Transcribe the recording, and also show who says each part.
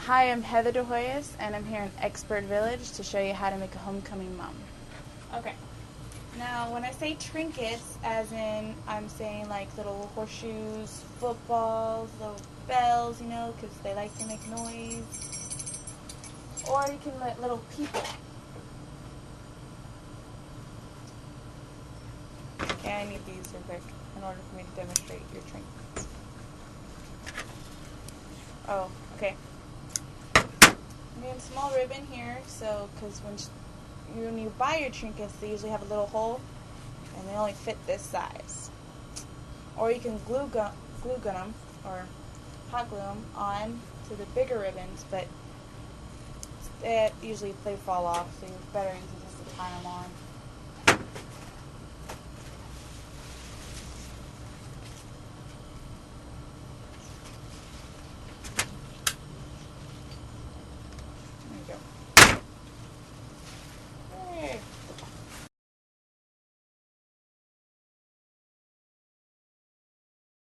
Speaker 1: Hi, I'm Heather DeHoyas, and I'm here in Expert Village to show you how to make a homecoming mum. Okay, now when I say trinkets, as in I'm saying like little horseshoes, footballs, little bells, you know, because they like to make noise, or you can let little people. Okay, I need these real quick in order for me to demonstrate your trinkets. Oh, okay. I'm doing small ribbon here, so because when you buy your trinkets, they usually have a little hole, and they only fit this size. Or you can glue gun them or hot glue them on to the bigger ribbons, but usually they fall off, so you're better to just tie them on.